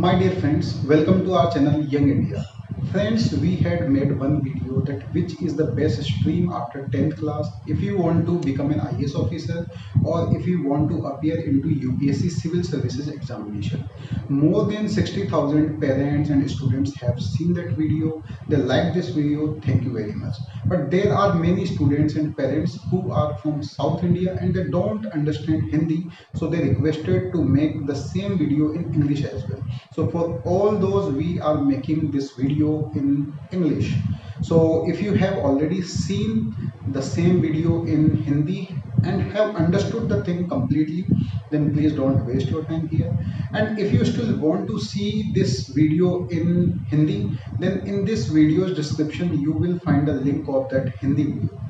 My dear friends, welcome to our channel Young India. Friends, we had made one video that which is the best stream after 10th class if you want to become an IAS officer or if you want to appear into UPSC Civil Services examination. More than 60,000 parents and students have seen that video. They like this video. Thank you very much. But there are many students and parents who are from South India and they don't understand Hindi, so they requested to make the same video in English as well. So for all those, we are making this video in English. So if you have already seen the same video in Hindi and have understood the thing completely, then please don't waste your time here. And if you still want to see this video in Hindi, then in this video's description you will find a link of that Hindi video.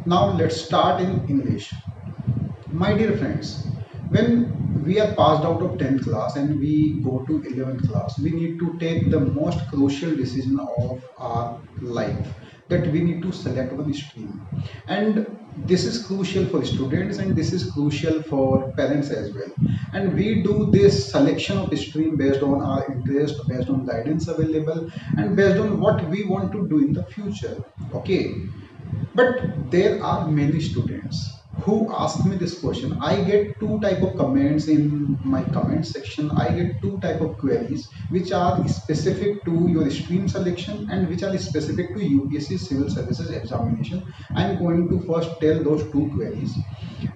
Now let's start in English. My dear friends, when we are passed out of 10th class and we go to 11th class, we need to take the most crucial decision of our life, that we need to select one stream. And this is crucial for students and this is crucial for parents as well. And we do this selection of stream based on our interest, based on guidance available, and based on what we want to do in the future. Okay. But there are many students who ask me this question. I get two type of comments in my comment section. I get two type of queries which are specific to your stream selection and which are specific to UPSC Civil Services examination. I am going to first tell those two queries.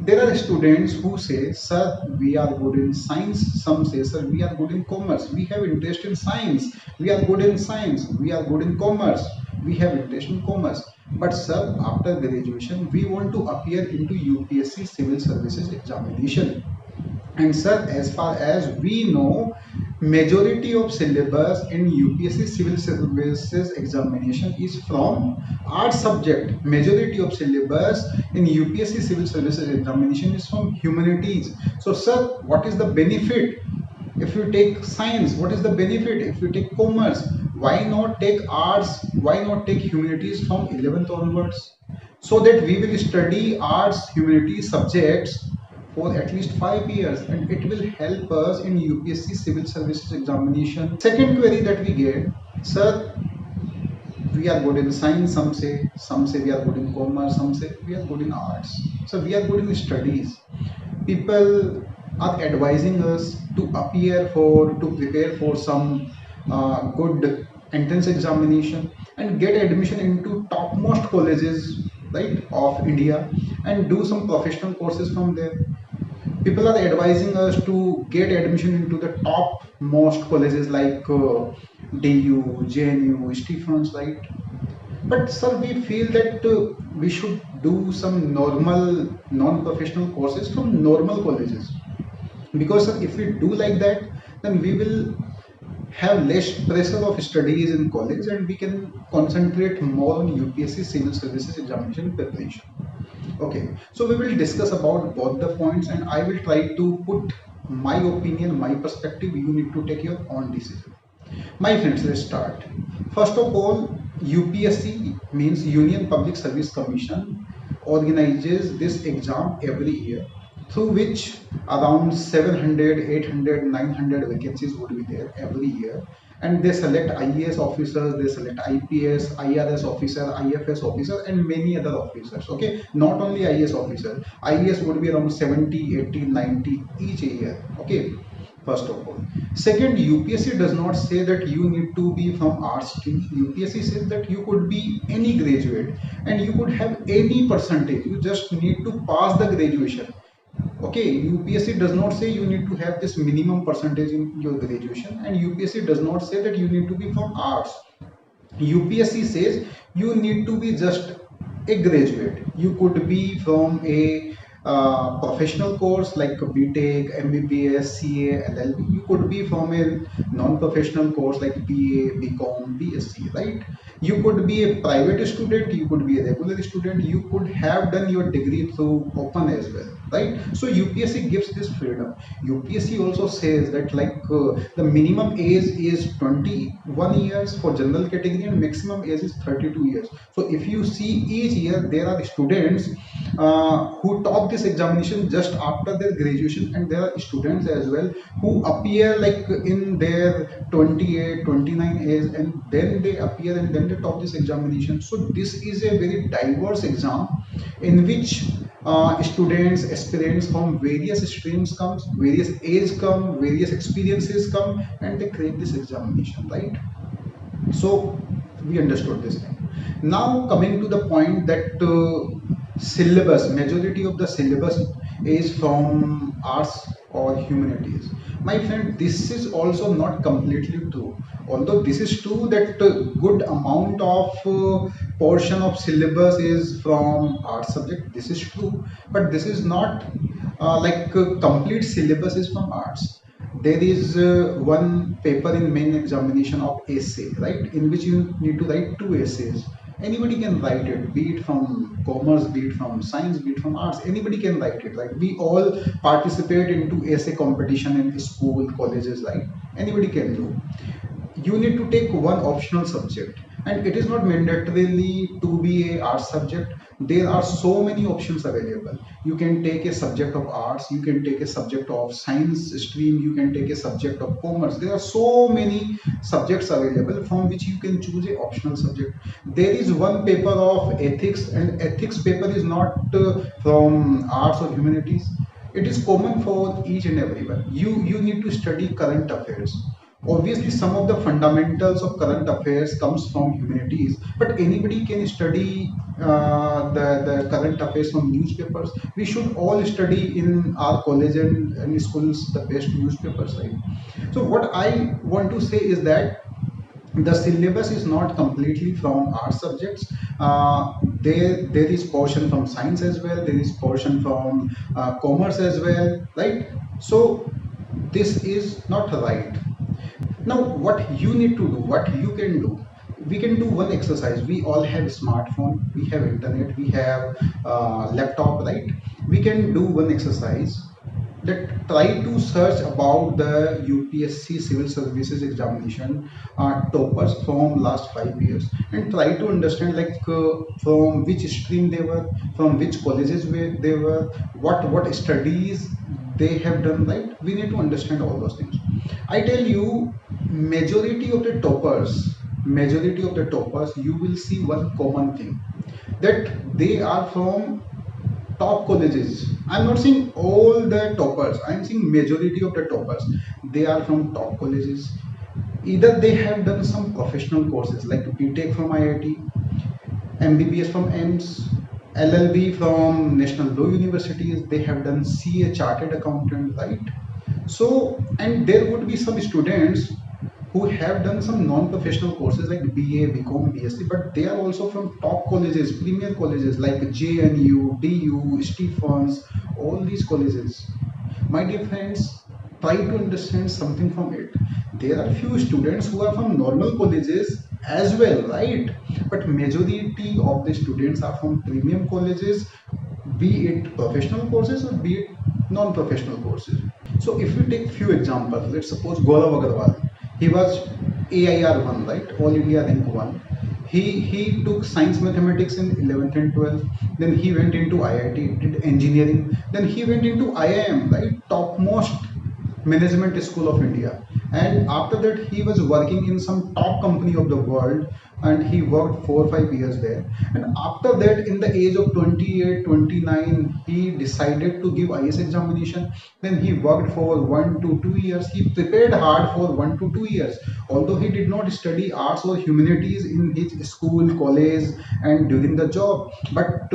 There are students who say, sir, we are good in science. Some say, sir, we are good in commerce. We have interest in science. We are good in science. We are good in commerce. We have interest in commerce. But sir, after graduation, we want to appear into UPSC Civil Services examination. And sir, as far as we know, majority of syllabus in UPSC Civil Services examination is from arts subject. Majority of syllabus in UPSC Civil Services examination is from humanities. So sir, what is the benefit if you take science? What is the benefit if you take commerce? Why not take arts? Why not take humanities from 11th onwards? So that we will study arts, humanities subjects for at least 5 years and it will help us in UPSC Civil Services examination. Second query that we get, sir, we are good in science, some say we are good in commerce, some say we are good in arts. So we are good in studies. People are advising us to prepare for some good entrance examination and get admission into topmost colleges, right, of India and do some professional courses from there. People are advising us to get admission into the topmost colleges like DU, JNU, Stephens, right? But sir, we feel that we should do some normal non-professional courses from normal colleges, because sir, if we do like that, then we will have less pressure of studies in college and we can concentrate more on UPSC Civil Services examination preparation. Okay, so we will discuss about both the points and I will try to put my opinion, my perspective. You need to take your own decision. My friends, let's start. First of all, UPSC means Union Public Service Commission organizes this exam every year, through which around 700, 800, 900 vacancies would be there every year. And they select IAS officers, they select IPS, IRS officer, IFS officer, and many other officers. Okay, not only IAS officer, IAS would be around 70, 80, 90 each year. Okay, first of all. Second, UPSC does not say that you need to be from arts stream. UPSC says that you could be any graduate and you could have any percentage. You just need to pass the graduation. Okay, UPSC does not say you need to have this minimum percentage in your graduation, and UPSC does not say that you need to be from arts. UPSC says you need to be just a graduate. You could be from a professional course like BTech, MBBS, CA, LLB. You could be from a non-professional course like BA, BCom, BSc, right? You could be a private student, you could be a regular student, you could have done your degree through open as well, right? So UPSC gives this freedom. UPSC also says that the minimum age is 21 years for general category and maximum age is 32 years. So if you see each year there are students who top this examination just after their graduation, and there are students as well who appear like in their 28, 29 age, and then they appear and then they top this examination. So this is a very diverse exam in which students, aspirants from various streams comes, various age come, various experiences come, and they create this examination, right? So we understood this thing. Now coming to the point that syllabus, majority of the syllabus is from arts or humanities. My friend, this is also not completely true. Although this is true that good amount of portion of syllabus is from art subject, this is true, but this is not complete syllabus is from arts. There is one paper in main examination of essay, right, in which you need to write two essays. Anybody can write it, be it from commerce, be it from science, be it from arts. Anybody can write it. Like we all participate into essay competition in school, colleges, right? Anybody can do. You need to take one optional subject, and it is not mandatorily to be a art subject. There are so many options available. You can take a subject of arts, you can take a subject of science stream, you can take a subject of commerce. There are so many subjects available from which you can choose a optional subject. There is one paper of ethics, and ethics paper is not from arts or humanities. It is common for each and everyone. You need to study current affairs. Obviously some of the fundamentals of current affairs comes from humanities, but anybody can study the current affairs from newspapers. We should all study in our college and schools the best newspapers, right? So what I want to say is that the syllabus is not completely from art subjects. There is portion from science as well, there is portion from commerce as well, right? So this is not right. Now, what you need to do, what you can do, we can do one exercise. We all have smartphone, we have internet, we have laptop, right? We can do one exercise that try to search about the UPSC civil services examination toppers from last 5 years, and try to understand from which stream they were, from which colleges where they were, what studies they have done, right? We need to understand all those things. I tell you, majority of the toppers, you will see one common thing, that they are from top colleges. I'm not saying all the toppers, I'm saying majority of the toppers, they are from top colleges. Either they have done some professional courses like BTech from IIT, MBBS from AIMS, LLB from National Law Universities, they have done CA Chartered Accountant, right? So, and there would be some students who have done some non-professional courses like BA, BCom, BSc, but they are also from top colleges, premier colleges like JNU, DU, Stephens, all these colleges. My dear friends, try to understand something from it. There are few students who are from normal colleges as well, right? But majority of the students are from premium colleges, be it professional courses or be it non-professional courses. So if we take few examples, let's suppose Gaurav Agarwal, he was AIR 1, right? All India rank 1. He took science mathematics in 11th and 12th. Then he went into IIT, did engineering. Then he went into IIM, right? Topmost management school of India. And after that, he was working in some top company of the world, and he worked 4 or 5 years there. And after that, in the age of 28, 29, he decided to give IS examination. Then he worked for 1 to 2 years. He prepared hard for 1 to 2 years. Although he did not study arts or humanities in his school, college, and during the job, but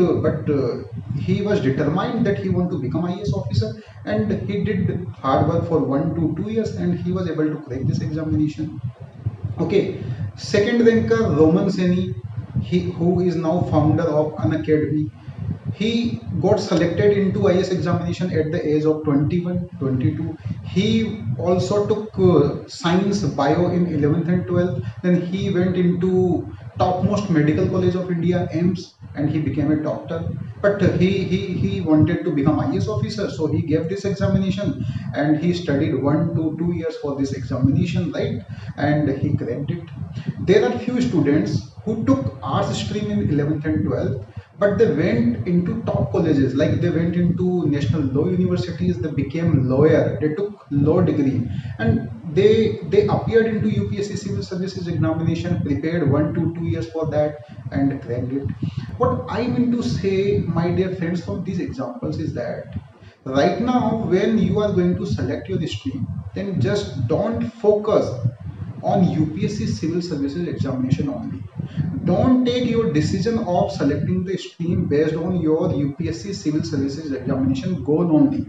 he was determined that he want to become IS officer, and he did hard work for 1 to 2 years, and he was able to crack this examination. Okay, second ranker Roman Seni, who is now founder of an academy. He got selected into IS examination at the age of 21, 22. He also took science bio in 11th and 12th. Then he went into topmost medical college of India, AIMS, and he became a doctor. But he wanted to become IS officer, so he gave this examination, and he studied 1 to 2 years for this examination, right? And he cracked it. There are few students who took arts stream in 11th and 12th, but they went into top colleges, like they went into national law universities, they became lawyer, they took law degree, and they appeared into UPSC civil services examination, prepared 1 to 2 years for that, and cracked it. What I mean to say, my dear friends, from these examples is that right now when you are going to select your stream, then just don't focus on UPSC civil services examination only. Don't take your decision of selecting the stream based on your UPSC civil services examination goal only.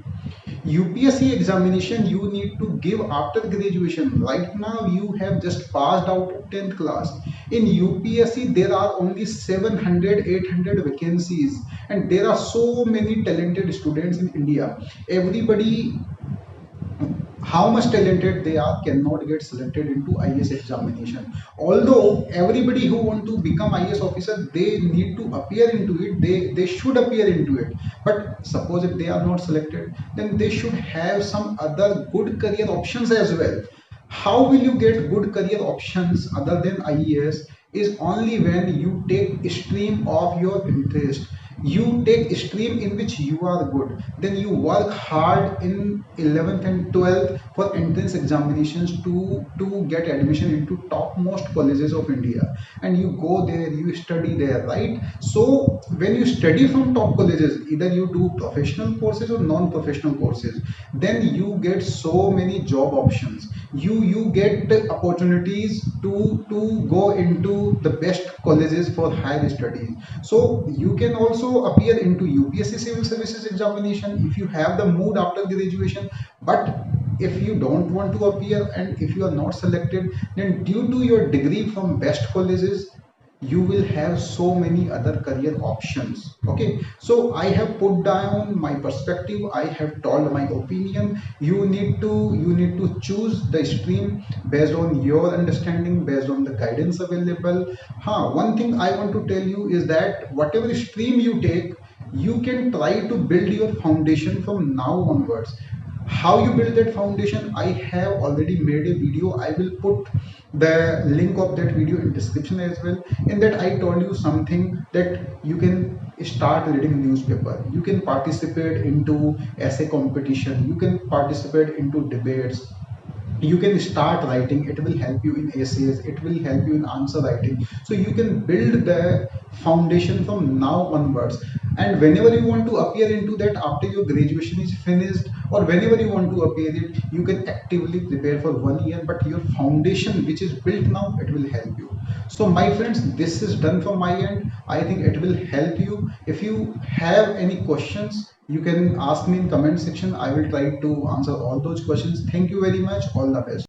UPSC examination you need to give after graduation. Right now you have just passed out of 10th class. In UPSC there are only 700, 800 vacancies, and there are so many talented students in India. Everybody, how much talented they are, cannot get selected into IAS examination. Although everybody who want to become IAS officer, they need to appear into it, they should appear into it. But suppose if they are not selected, then they should have some other good career options as well. How will you get good career options other than IAS? Is only when you take stream of your interest. You take a stream in which you are good, then you work hard in 11th and 12th for entrance examinations to get admission into topmost colleges of India, and you go there, you study there, right? So when you study from top colleges, either you do professional courses or non-professional courses, then you get so many job options. You get the opportunities to go into the best colleges for higher studies. So you can also appear into UPSC civil services examination if you have the mood after graduation. But if you don't want to appear and if you are not selected, then due to your degree from best colleges, you will have so many other career options. Okay, so I have put down my perspective, I have told my opinion. You need to choose the stream based on your understanding, based on the guidance available. One thing I want to tell you is that whatever stream you take, you can try to build your foundation from now onwards. How you build that foundation, I have already made a video. I will put the link of that video in description as well. In that I told you something, that you can start reading newspaper, you can participate into essay competition, you can participate into debates, you can start writing. It will help you in essays, it will help you in answer writing. So you can build the foundation from now onwards, and whenever you want to appear into that after your graduation is finished, or whenever you want to appear it, you can actively prepare for 1 year, but your foundation which is built now, it will help you. So my friends, this is done from my end. I think it will help you. If you have any questions, you can ask me in comment section. I will try to answer all those questions. Thank you very much. All the best.